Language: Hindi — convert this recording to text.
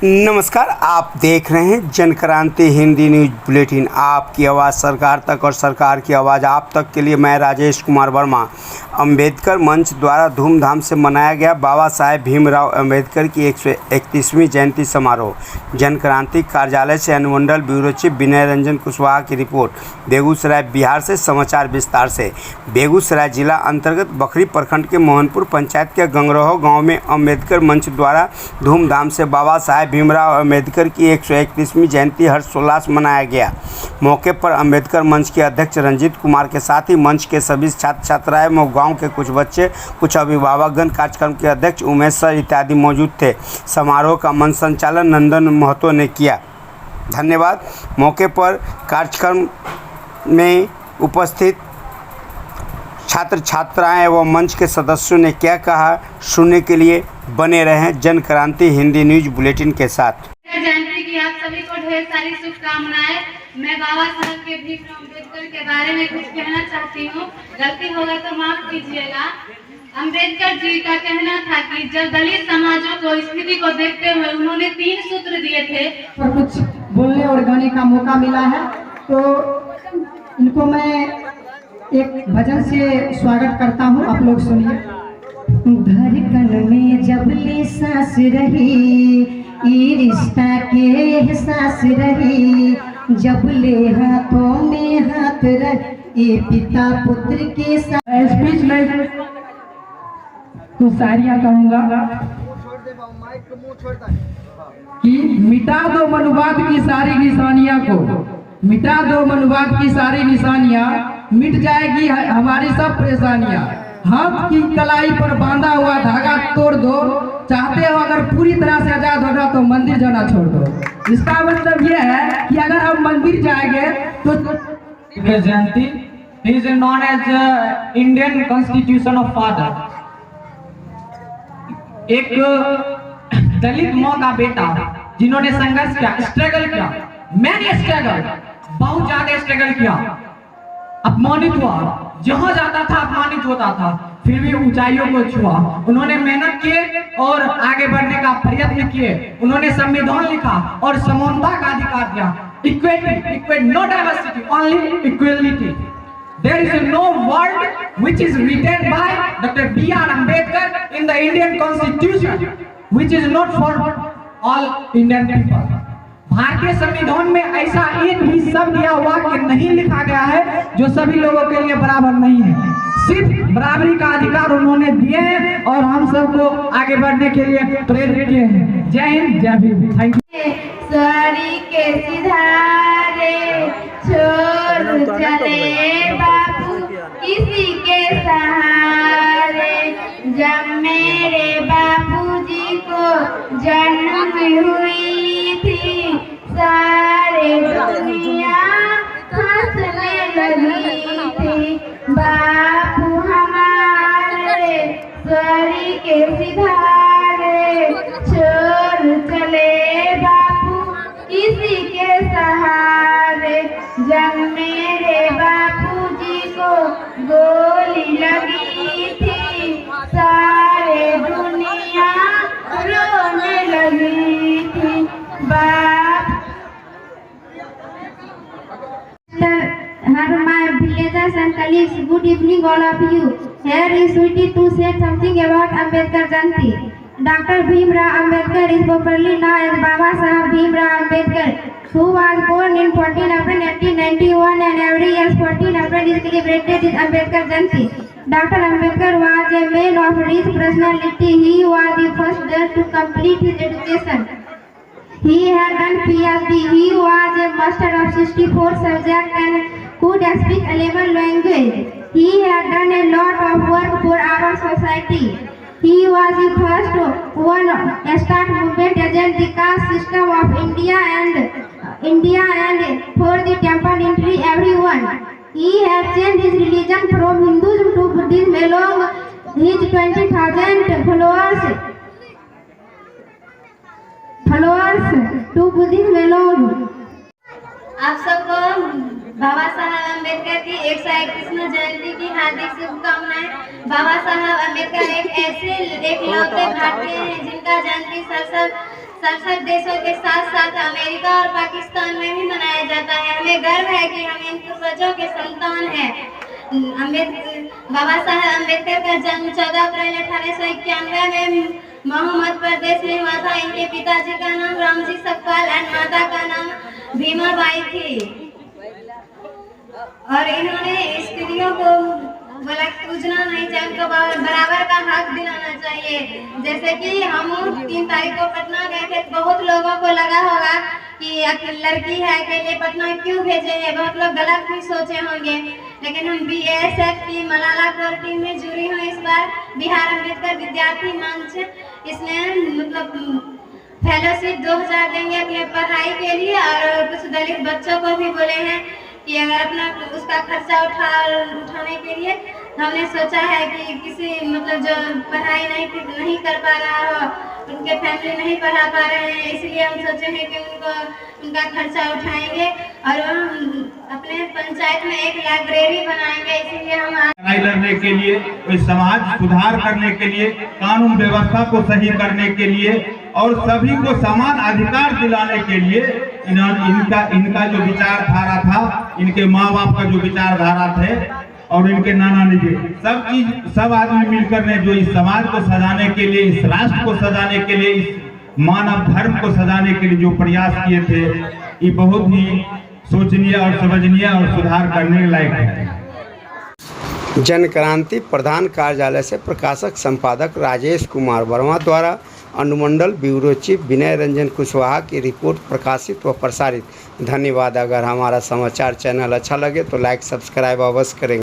नमस्कार, आप देख रहे हैं जनक्रांति हिंदी न्यूज बुलेटिन। आपकी आवाज़ सरकार तक और सरकार की आवाज़ आप तक के लिए मैं राजेश कुमार वर्मा। अंबेडकर मंच द्वारा धूमधाम से मनाया गया बाबा साहेब भीमराव अंबेडकर की 131वीं जयंती समारोह। जनक्रांति कार्यालय से अनुमंडल ब्यूरो चीफ विनय रंजन कुशवाहा की रिपोर्ट। बेगूसराय बिहार से समाचार विस्तार से। बेगूसराय जिला अंतर्गत बखरी प्रखंड के मोहनपुर पंचायत के गंगरोह गाँव में अंबेडकर मंच द्वारा धूमधाम से बाबा साहेब भीमराव अंबेडकर की 131वीं जयंती हर्षोल्लास मनाया गया। मौके पर अंबेडकर मंच के अध्यक्ष रंजीत कुमार के साथ ही मंच के सभी छात्र छात्राएं व गांव के कुछ बच्चे, कुछ अभिभावकगण, कार्यक्रम के अध्यक्ष उमेश सर इत्यादि मौजूद थे। समारोह का मंच संचालन नंदन महतो ने किया। धन्यवाद। मौके पर कार्यक्रम में उपस्थित छात्र छात्राएं व मंच के सदस्यों ने क्या कहा, सुनने के लिए बने रहें जनक्रांति हिंदी न्यूज बुलेटिन के साथ। जयंती की आप सभी को ढेर सारी शुभकामनाएं। मैं बाबा साहब के भीमराव अम्बेडकर के बारे में कुछ कहना चाहती हूँ। गलती होगा तो माफ कीजिएगा। अम्बेडकर जी का कहना था कि जब दलित समाजों को स्थिति को देखते हुए उन्होंने 3 सूत्र दिए थे और कुछ बोलने और गाने का मौका मिला है, तो इनको मैं एक भजन से स्वागत करता हूँ। आप लोग सुनिए। धड़कन में जब ले सांस रही, ये रिश्ता के एहसास रही, जब ले हाथों में हाथ रहे, ये पिता पुत्र के साथ। स्पीच में कुछ शायरियाँ कहूँगा कि मिटा दो मनुवाद की सारी निशानियाँ को, मिटा दो मनुवाद की सारी निशानियाँ, मिट जाएगी हमारी सब परेशानियाँ। हाथ की कलाई पर बांधा हुआ धागा तोड़ दो, चाहते हो अगर पूरी तरह से आजाद होगा तो मंदिर जाना छोड़ दो। इसका मतलब यह है कि अगर हम मंदिर जाएंगे तो Jayanti is known as Indian constitution of father. एक दलित माँ का बेटा जिन्होंने संघर्ष किया, स्ट्रगल किया, मैंने स्ट्रगल, बहुत ज्यादा स्ट्रगल किया, अपमानित हुआ, जहां जाता था अपमानित होता था, फिर भी ऊंचाइयों को छुआ। उन्होंने मेहनत किए और आगे बढ़ने का प्रयत्न किए। उन्होंने संविधान लिखा और समानता का अधिकार दिया। Equity, no diversity, only equality. There is no word which is written by Dr. B.R. Ambedkar in the Indian Constitution which is not for all Indian people. भारतीय संविधान में ऐसा एक भी शब्द या वाक्य नहीं लिखा गया है जो सभी लोगों के लिए बराबर नहीं है। सिर्फ बराबरी का अधिकार उन्होंने दिए हैं और हम सबको आगे बढ़ने के लिए प्रेरित किए हैं। जय हिंद, जय भीम। Thank you. सॉरी के सिधारे छोड़ चले बापू किसी के सहारे, जब मेरे बापूजी को जन्म हुई थी, सारे दुनिया हंसने लगी थी। बापू हमारे सॉरी के सिधारे छोड़ चले बापू किसी के सहारे, जब मेरे बापूजी को गोली लगी थी, सारे दुनिया रोने लगी थी। My villagers and colleagues, good evening all of you. Here is Sweetie to say something about Ambedkar Jayanti. Dr. Bhimrao Ambedkar is popularly known as Baba Saheb Bhimrao Ambedkar, who was born in 14 April 1891, and every year 14 April is celebrated as Ambedkar Jayanti. Dr. Ambedkar was a man of rich personality. He was the first girl to complete his education. He had done PhD. He was a master of 64 subjects and could speak 11 languages. He had done a lot of work for our society. He was the first one to start movement against the caste system of India and for the temple entry everyone. He has changed his religion from Hinduism to Buddhism along his 20,000 followers to Buddhism alone. आप सबको बाबा साहब अम्बेडकर की 131वीं जयंती की हार्दिक शुभकामनाएं। बाबा साहब अम्बेडकर एक ऐसे एकलौते भारतीय हैं जिनका जयंती 67 देशों के साथ साथ अमेरिका और पाकिस्तान में भी मनाया जाता है। हमें गर्व है कि हम इन पूर्वजों के संतान हैं। बाबा साहेब अम्बेडकर का जन्म 14 अप्रैल 1891 में मोहम्मद प्रदेश में हुआ था। इनके पिताजी का नाम रामजी सकपाल और माता का नाम भीमाबाई थी और इन्होंने स्त्रियों को बोला पूजना नहीं चाहिए, उनको बराबर का हक दिलाना चाहिए। जैसे कि हम 3 तारीख को पटना गए थे, बहुत लोगों को लगा होगा कि लड़की है अकेले पटना क्यों भेजे हैं, बहुत लोग गलत भी सोचे होंगे। लेकिन हम BASF की मलाला कोर टीम में जुड़ी हूँ इस बार। बिहार अम्बेडकर विद्यार्थी मंच इसमें मतलब फेलोशिप 2000 देंगे अपने पढ़ाई के लिए और कुछ दलित बच्चों को भी बोले हैं कि अगर अपना उसका खर्चा उठाने के लिए हमने सोचा है कि किसी मतलब जो पढ़ाई नहीं कर पा रहा हो, उनके फैमिली नहीं पढ़ा पा रहे हैं, इसलिए हम सोचे हैं कि उनका खर्चा उठाएंगे और हम अपने पंचायत में एक लाइब्रेरी बनाएंगे। इसीलिए हम लड़ाई लड़ने के लिए, समाज सुधार करने के लिए, कानून व्यवस्था को सही करने के लिए और सभी को समान अधिकार दिलाने के लिए इनका जो विचारधारा था, इनके माँ बाप का जो विचारधारा थे और इनके नाना जी सब आदमी मिलकर ने जो इस समाज को सजाने के लिए, इस राष्ट्र को सजाने के लिए, इस मानव धर्म को सजाने के लिए जो प्रयास किए थे, ये बहुत ही सोचनीय और समझनीय और सुधार करने लायक है। जन क्रांति प्रधान कार्यालय से प्रकाशक संपादक राजेश कुमार वर्मा द्वारा अनुमंडल ब्यूरो चीफ विनय रंजन कुशवाहा की रिपोर्ट प्रकाशित व प्रसारित। धन्यवाद। अगर हमारा समाचार चैनल अच्छा लगे तो लाइक सब्सक्राइब अवश्य करें।